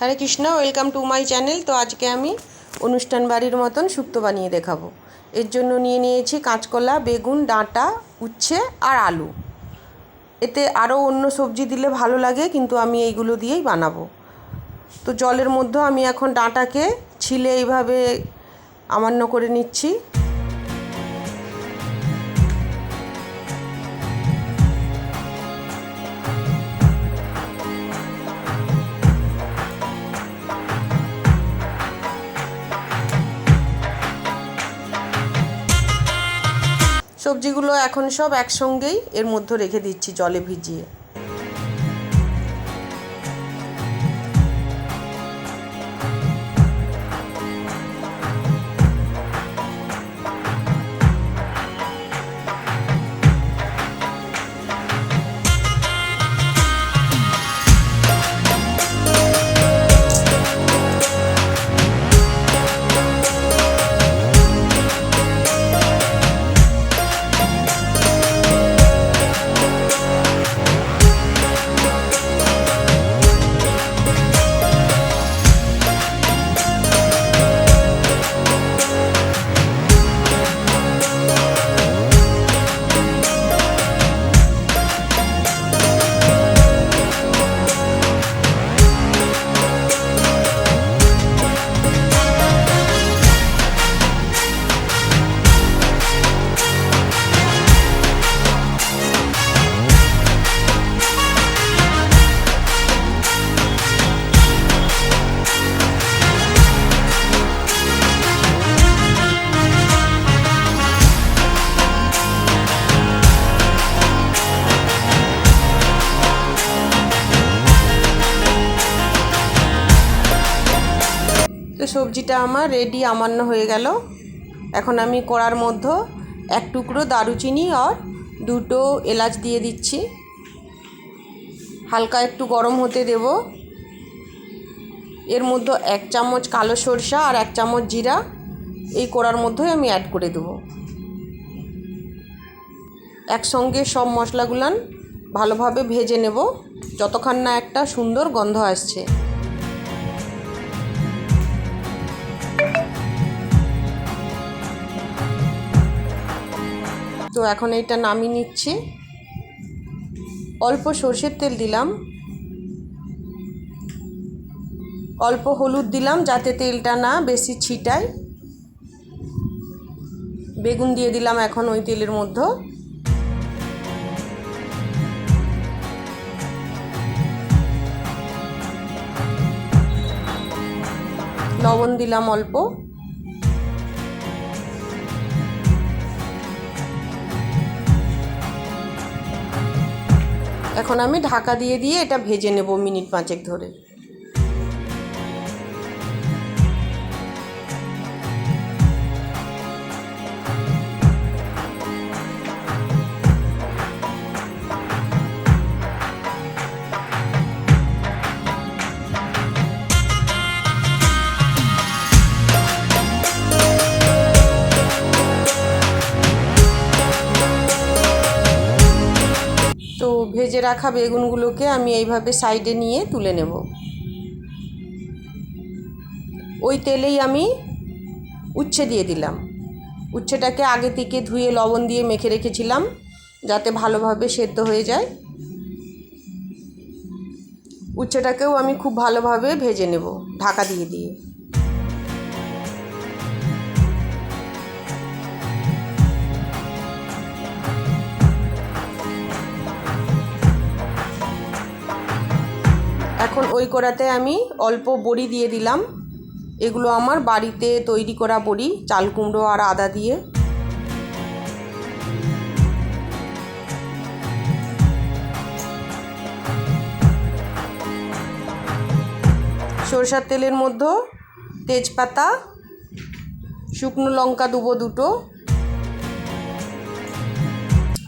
Hare Krishna, welcome to my channel. তো আজকে আমি অনুষ্ঠান বাড়ির মতন শুক্তো বানিয়ে দেখাবো। এর জন্য নিয়ে নিয়েছি কাঁচকলা, বেগুন, ডাঁটা, উচ্ছে আর আলু। এতে আরও অন্য সবজি দিলে ভালো লাগে, কিন্তু আমি এইগুলো দিয়েই বানাবো। তো জলের মধ্যে আমি এখন ডাঁটাকে ছিলে এইভাবে আমান্য করে নিচ্ছি। সবজিগুলো এখন সব একসঙ্গেই এর মধ্যে রেখে দিচ্ছি জলে ভিজিয়ে। তো সবজিটা আমার রেডি আমান্য হয়ে গেল। এখন আমি কড়ার মধ্যে এক টুকরো দারুচিনি আর দুটো এলাচ দিয়ে দিচ্ছি। হালকা একটু গরম হতে দেব। এর মধ্যে 1 চামচ কালো সরষা আর 1 চামচ জিরা এই কড়ার মধ্যে আমি অ্যাড করে দেব। একসঙ্গে সব মশলাগুলান ভালোভাবে ভেজে নেব যতক্ষণ না একটা সুন্দর গন্ধ আসছে। তো এখন এইটা নামিয়ে নিচ্ছি। অল্প সরষের তেল দিলাম, অল্প হলুদ দিলাম যাতে তেলটা না বেশি ছিটায়। বেগুন দিয়ে দিলাম এখন ওই তেলের মধ্যে। লবণ দিলাম অল্প। এখন আমি ঢাকা দিয়ে এটা ভেজে নেব মিনিট 5 ধরে। তো ভেজে রাখা বেগুনগুলোকে আমি এইভাবে সাইডে নিয়ে তুলে নেব। ওই তেলেই আমি উচ্ছে দিয়ে দিলাম। উচ্ছেটাকে আগে থেকে ধুয়ে লবণ দিয়ে মেখে রেখেছিলাম যাতে ভালোভাবে সেদ্ধ হয়ে যায়। উচ্ছেটাকেও আমি খুব ভালোভাবে ভেজে নেব ঢাকা দিয়ে। এখন ওই কড়াতে আমি অল্প বড়ি দিয়ে দিলাম। এগুলো আমার বাড়িতে তৈরি করা বড়ি, চাল কুমড়ো আর আদা দিয়ে। সরষের তেলের মধ্যে তেজপাতা, শুকনো লঙ্কা দেবো 2টো,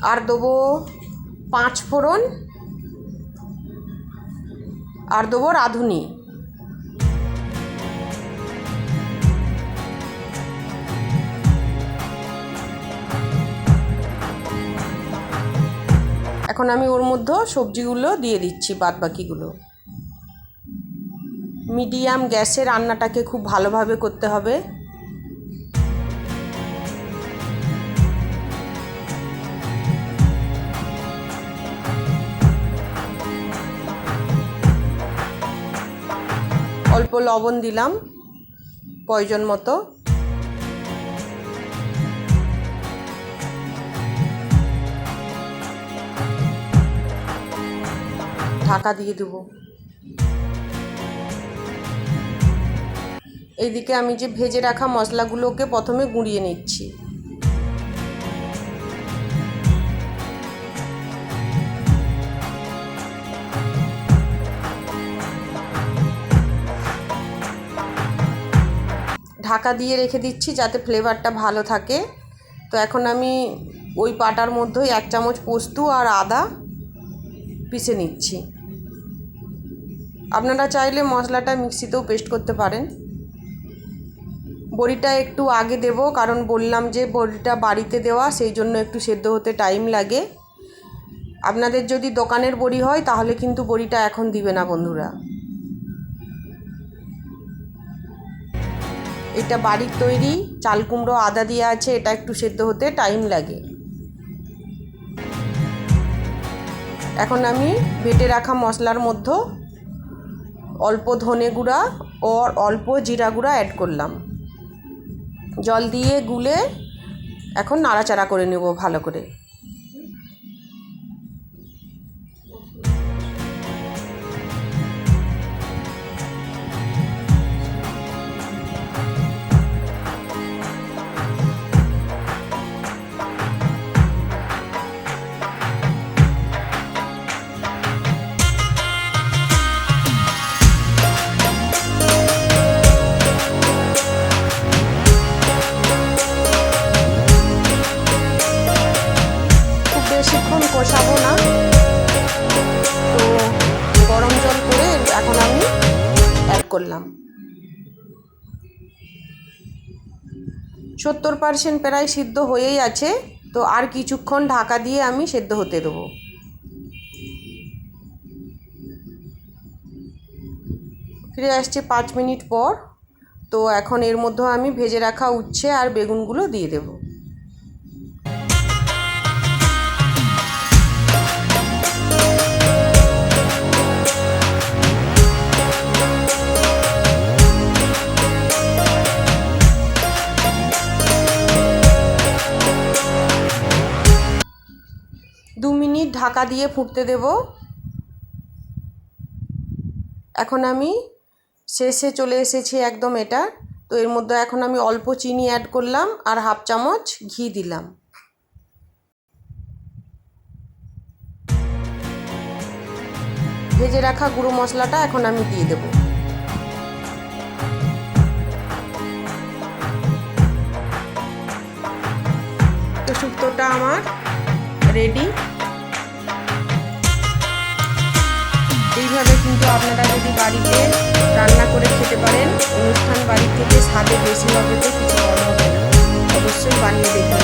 আর দেবো 5 ফোড়ন, আর দেবো রাঁধুনি। এখন আমি ওর মধ্যে সবজিগুলো দিয়ে দিচ্ছি, বাদ বাকিগুলো। মিডিয়াম গ্যাসে রান্নাটাকে খুব ভালোভাবে করতে হবে। অল্প লবণ দিলাম প্রয়োজন মতো। ঢাকা দিয়ে দেব। এইদিকে আমি যে ভেজে রাখা মশলাগুলোকে প্রথমে গুঁড়িয়ে নিচ্ছি। ঢাকা দিয়ে রেখে দিচ্ছি যাতে ফ্লেভারটা ভালো থাকে। তো এখন আমি ওই পাটার মধ্যেই 1 চামচ পোস্ত আর আদা পিষে নিচ্ছি। আপনারা চাইলে মশলাটা মিক্সিতেও পেস্ট করতে পারেন। বড়িটা একটু আগে দেব, কারণ বললাম যে বড়িটা বাড়িতে দেওয়া, সেই জন্য একটু সেদ্ধ হতে টাইম লাগে। আপনাদের যদি দোকানের বড়ি হয় তাহলে কিন্তু বড়িটা এখন দিবে না বন্ধুরা। এটা বাড়ির তৈরি চাল কুমড়ো আদা দিয়ে আছে, এটা একটু সেদ্ধ হতে টাইম লাগে। এখন আমি বেটে রাখা মশলার মধ্যে অল্প ধনে গুঁড়া ও অল্প জিরা গুঁড়া অ্যাড করলাম। জল দিয়ে গুলে এখন নাড়াচাড়া করে নেব ভালো করে। বেশিক্ষণ কষাবো না, তো গরম জল করে এখন আমি অ্যাড করলাম। 70% প্রায় সিদ্ধ হয়েই আছে, তো আর কিছুক্ষণ ঢাকা দিয়ে আমি সেদ্ধ হতে দেবো। ফিরে আসছে 5 মিনিট পর। তো এখন এর মধ্যে আমি ভেজে রাখা উচ্ছে আর বেগুনগুলো দিয়ে দেবো। দু মিনিট ঢাকা দিয়ে ফুটতে দেব। এখন আমি শেষে চলে এসেছি একদম এটা। তো এর মধ্যে এখন আমি অল্প চিনি অ্যাড করলাম আর 1/2 চামচ ঘি দিলাম। ভেজে রাখা গুঁড়ো মশলাটা এখন আমি দিয়ে দেব। তো শুক্তোটা আমার রেডি। এইভাবে কিন্তু আপনারা যদি বাড়িতে রান্না করে খেতে পারেন, অনুষ্ঠান বাড়ি থেকে স্বাদে বেশি হবে তো কিছু কম হবে না। অবশ্যই বানিয়ে দেখবেন।